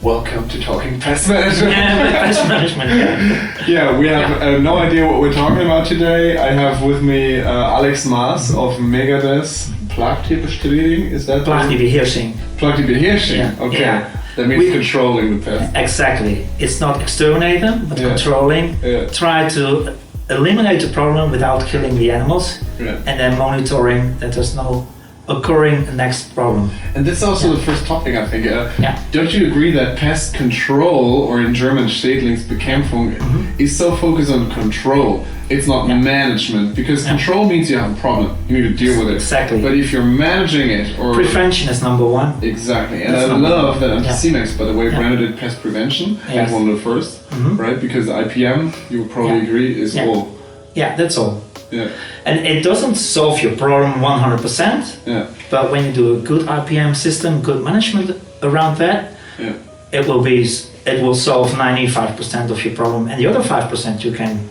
Welcome to Talking Pest Management. Pest Management, Yeah, we have no idea what we're talking about today. I have with me Alex Maas of MegaDes Plaagdierbeheersing. Is that Plaagdierbeheersing. Plaagdierbeheersing, Yeah. okay. Yeah. That means controlling the pest. Exactly. It's not exterminating, but controlling. Yeah. Try to eliminate the problem without killing the animals, and then monitoring that there's no occurring next problem. And this is also the first topic, I think. Yeah. Don't you agree that pest control, or in German Schädlingsbekämpfung, is so focused on control? It's not management, because control means you have a problem, you need to deal with it. Exactly. But if you're managing it, or prevention is number one. Exactly, and That's I love that Yeah. Anticimex, by the way, branded it pest prevention. Yes. One of the first, right? Because IPM, you would probably agree, is all. Yeah, that's all. Yeah. And it doesn't solve your problem 100%. Yeah. But when you do a good IPM system, good management around that, it will solve 95% of your problem, and the other 5% you can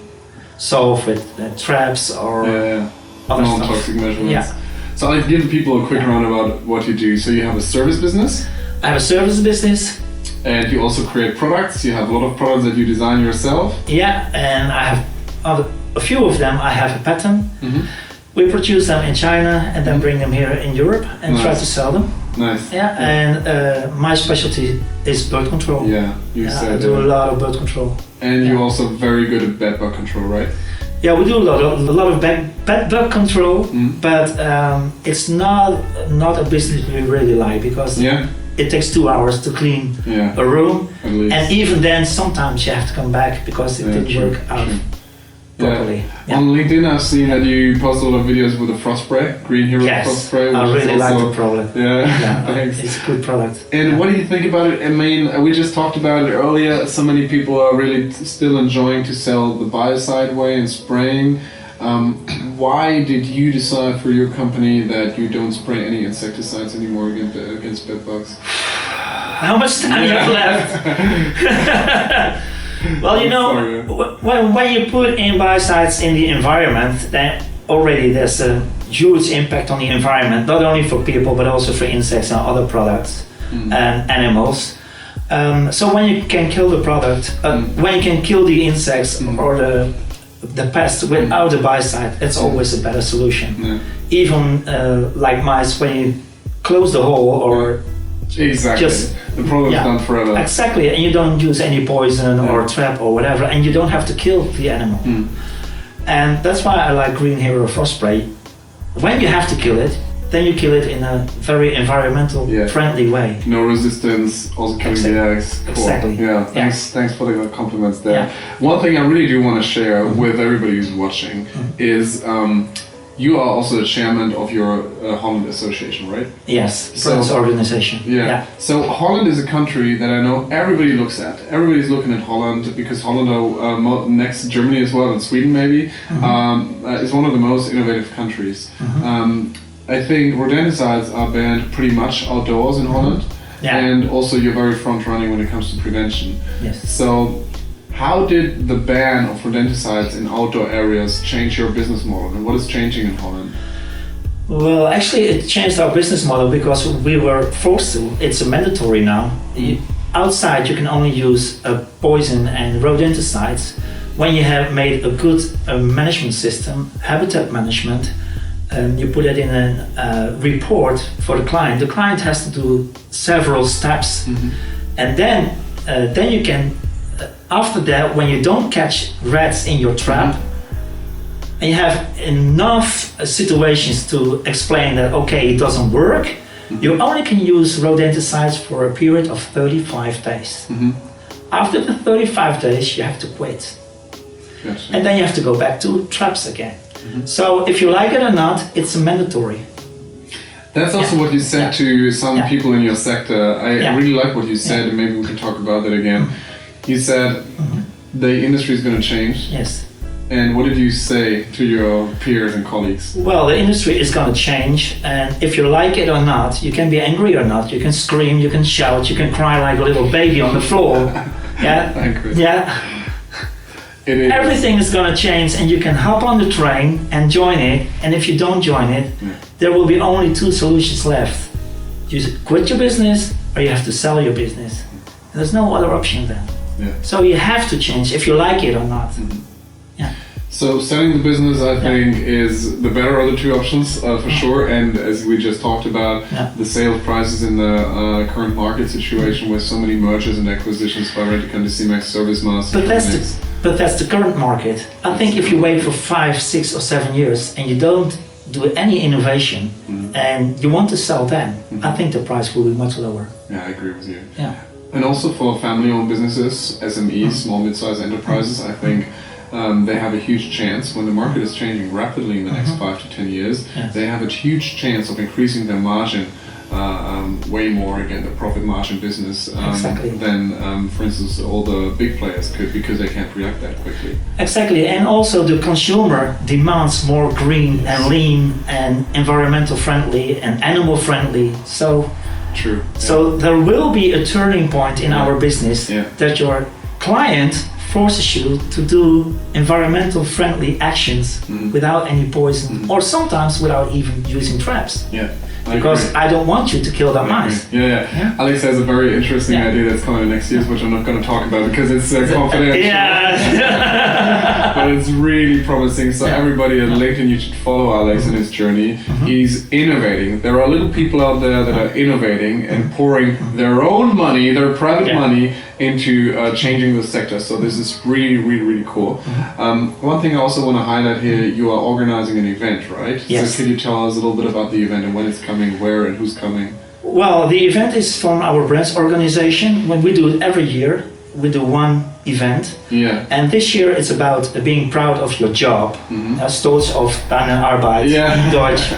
solve with traps or other non-toxic stuff. measurements. Yeah. So I'll give people a quick round about what you do. So you have a service business. I have a service business. And you also create products. You have a lot of products that you design yourself. Yeah, and I have a few of them. I have a patent. We produce them in China and then bring them here in Europe and try to sell them. Nice. Yeah, and my specialty is bird control. Yeah, you said I do a lot of bird control. And you're also very good at bed bug control, right? Yeah, we do a lot of bed bug control, but it's not a business we really like, because it takes 2 hours to clean a room, and even then sometimes you have to come back because it didn't work out properly. On LinkedIn I've seen that you post a lot of videos with the frost spray, Green Hero frost spray. I really like the product. Yeah, thanks. It's a good product. And what do you think about it? I mean, we just talked about it earlier. So many people are really still enjoying to sell the biocide way and spraying. Why did you decide for your company that you don't spray any insecticides anymore against bed bugs? How much time you have left? Well, you know, when you put in biocides in the environment, then already there's a huge impact on the environment, not only for people but also for insects and other products and animals. So when you can kill the product, when you can kill the insects or the pests without the biocide, it's always a better solution. Even like mice, when you close the hole or just the problem is done forever. Exactly, and you don't use any poison or trap or whatever, and you don't have to kill the animal. And that's why I like Green Hero frost spray. When you have to kill it, then you kill it in a very environmental friendly way. No resistance, also killing the eggs. Cool. Exactly. Yeah, thanks for the compliments there. One thing I really do want to share with everybody who's watching is you are also the chairman of your Holland Association, right? Yes, friends organization. Yeah. So Holland is a country that I know everybody looks at. Everybody's looking at Holland because Holland, next to Germany as well, and Sweden maybe, is one of the most innovative countries. I think rodenticides are banned pretty much outdoors in Holland, and also you're very front running when it comes to prevention. Yes. So how did the ban of rodenticides in outdoor areas change your business model, and what is changing in Holland? Well, actually it changed our business model because we were forced to. It's a mandatory now. Outside you can only use poison and rodenticides when you have made a good management system, habitat management. You put it in a report for the client. The client has to do several steps, and then you can. After that, when you don't catch rats in your trap, and you have enough situations to explain that it doesn't work, you only can use rodenticides for a period of 35 days. After the 35 days, you have to quit, and then you have to go back to traps again. So if you like it or not, it's mandatory. That's also what you said to some people in your sector. I really like what you said, and maybe we can talk about that again. You said the industry is going to change. Yes. And what did you say to your peers and colleagues? Well, the industry is going to change, and if you like it or not, you can be angry or not, you can scream, you can shout, you can cry like a little baby on the floor. Everything is going to change, and you can hop on the train and join it, and if you don't join it, there will be only two solutions left. You quit your business or you have to sell your business. There's no other option then. Yeah. So you have to change if you like it or not. Yeah. So selling the business, I think, is the better of the two options for sure. And as we just talked about, the sales prices in the current market situation with so many mergers and acquisitions by Rent-A-Car, CMAX, Service Master. But that's the current market. I think if you wait for 5, 6 or 7 years and you don't do any innovation and you want to sell then, I think the price will be much lower. Yeah, I agree with you. Yeah. And also for family-owned businesses, SMEs, small mid-sized enterprises, I think they have a huge chance when the market is changing rapidly in the next 5 to 10 years. Yes. They have a huge chance of increasing their margin way more, again, the profit margin business than, for instance, all the big players could, because they can't react that quickly. Exactly, and also the consumer demands more green and lean and environmental friendly and animal friendly. So, true. So there will be a turning point in our business that your client forces you to do environmental friendly actions without any poison or sometimes without even using traps. Yeah. Because I don't want you to kill that mice. Yeah. Alex has a very interesting idea that's coming next year, which I'm not going to talk about because it's confidential. Yeah. But it's really promising. So everybody at LinkedIn, you should follow Alex in his journey. He's innovating. There are little people out there that are innovating and pouring their own money, their private money, into changing the sector. So this is really, really, really cool. One thing I also want to highlight here, you are organizing an event, right? Yes. So can you tell us a little bit about the event and when it's coming, where and who's coming? Well, the event is from our branch organization. When we do it every year, we do one event. Yeah. And this year it's about being proud of your job. Stolz auf deine Arbeit in Deutsch.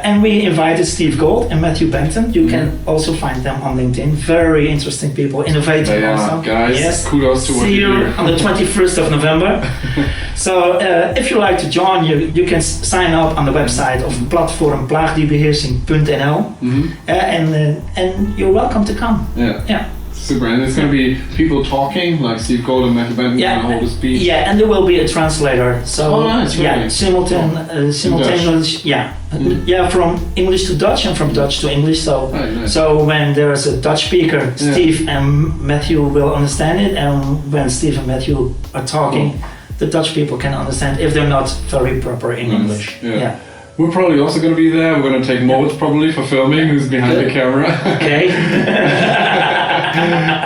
And we invited Steve Gold and Matthew Benton. You can also find them on LinkedIn. Very interesting people, innovative also. Guys, kudos to what you do. See you on the 21st of November. So if you like to join, you can sign up on the website of platform plaagdierbeheersing.nl and you're welcome to come. Yeah. Super, and it's going to be people talking, like Steve Gold and Matthew Benton and hold a speech. Yeah, and there will be a translator. So nice, really? Simultaneous. From English to Dutch and from Dutch to English. So, nice. So when there is a Dutch speaker, Steve and Matthew will understand it, and when Steve and Matthew are talking, the Dutch people can understand if they're not very proper in English. Yeah. We're probably also going to be there. We're going to take notes probably for filming who's behind the camera. Okay.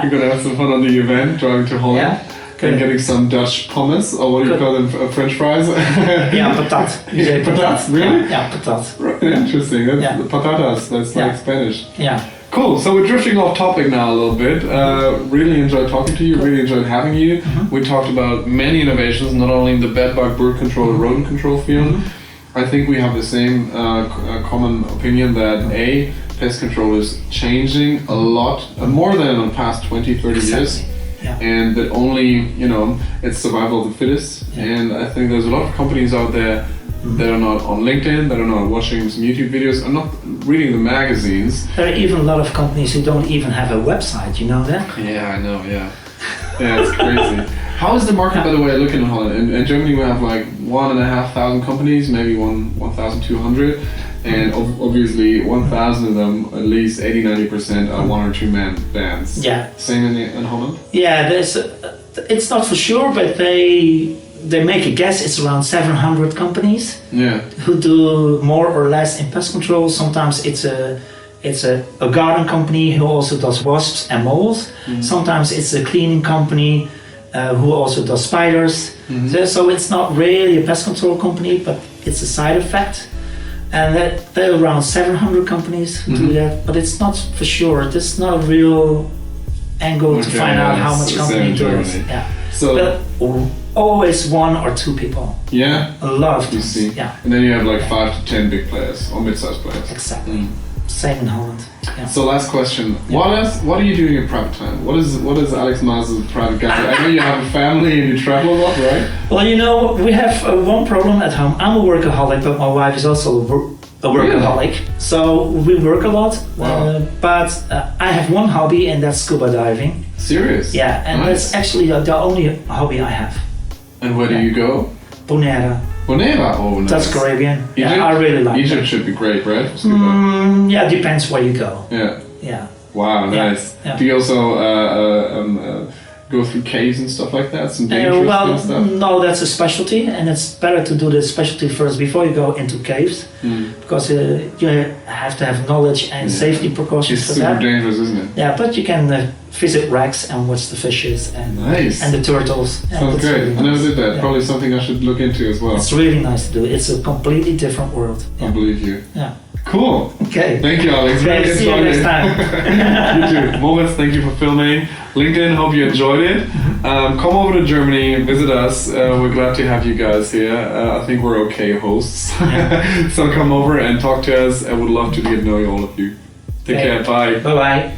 We're going to have some fun on the event, driving to Holland and getting some Dutch pommes, or what do you call them, French fries? Patat. You say patat. Really? Yeah, patat. Right. Interesting. That's patatas. That's like Spanish. Yeah. Cool. So we're drifting off topic now a little bit. Really enjoyed talking to you. Really enjoyed having you. We talked about many innovations, not only in the bedbug, bird control, and rodent control field. I think we have the same common opinion that pest control is changing a lot, more than in the past 20, 30 years. Yeah. And that only, it's survival of the fittest. Yeah. And I think there's a lot of companies out there that are not on LinkedIn, that are not watching some YouTube videos, are not reading the magazines. There are even a lot of companies who don't even have a website, you know that? Yeah, I know, yeah, it's crazy. How is the market, by the way, looking in Holland? In Germany we have like 1,500 companies, maybe 1,200. And obviously 1,000 of them, at least 80-90% are one or two man bands. Yeah. Same in Holland? Yeah, it's not for sure, but they make a guess it's around 700 companies who do more or less in pest control. Sometimes it's a garden company who also does wasps and moles. Sometimes it's a cleaning company who also does spiders. So it's not really a pest control company, but it's a side effect. And there are around 700 companies who do that, but it's not for sure. There's not a real angle to find out how much company does. Yeah. So but always one or two people. Yeah. A lot of times. You see. Yeah. And then you have like 5 to 10 big players or mid-sized players. Exactly. Same in Holland. Yeah. So last question. What are you doing in private time? What is Alex Maas's private guy? I know you have a family and you travel a lot, right? Well, we have one problem at home. I'm a workaholic, but my wife is also a workaholic. Yeah. So we work a lot. But I have one hobby, and that's scuba diving. Serious? Yeah, and that's actually the only hobby I have. And where do you go? Bonaire. Bonaire? Oh, nice. That's Caribbean. Egypt? Yeah, I really like Egypt should be great, right? Yeah, depends where you go. Yeah. Yeah. Wow, Yeah, nice. yeah. Do you also go through caves and stuff like that? Some dangerous kind of stuff? No, that's a specialty, and it's better to do the specialty first before you go into caves, because you have to have knowledge and safety precautions It's for super that. dangerous, isn't it? Yeah, but you can visit wrecks and watch the fishes and Nice. and the turtles. Yeah, Sounds that's great. really I never nice. did that. Yeah. Probably something I should look into as well. It's really nice to do. It's a completely different world. I believe you. Yeah. Cool. Okay. Thank you, Alex. Okay, Very see you next exciting. time. You too. Moritz, thank you for filming. LinkedIn, hope you enjoyed it. Come over to Germany, visit us. We're glad to have you guys here. I think we're okay hosts. So come over and talk to us. I would love to get to know all of you. Take care. Bye. Bye bye.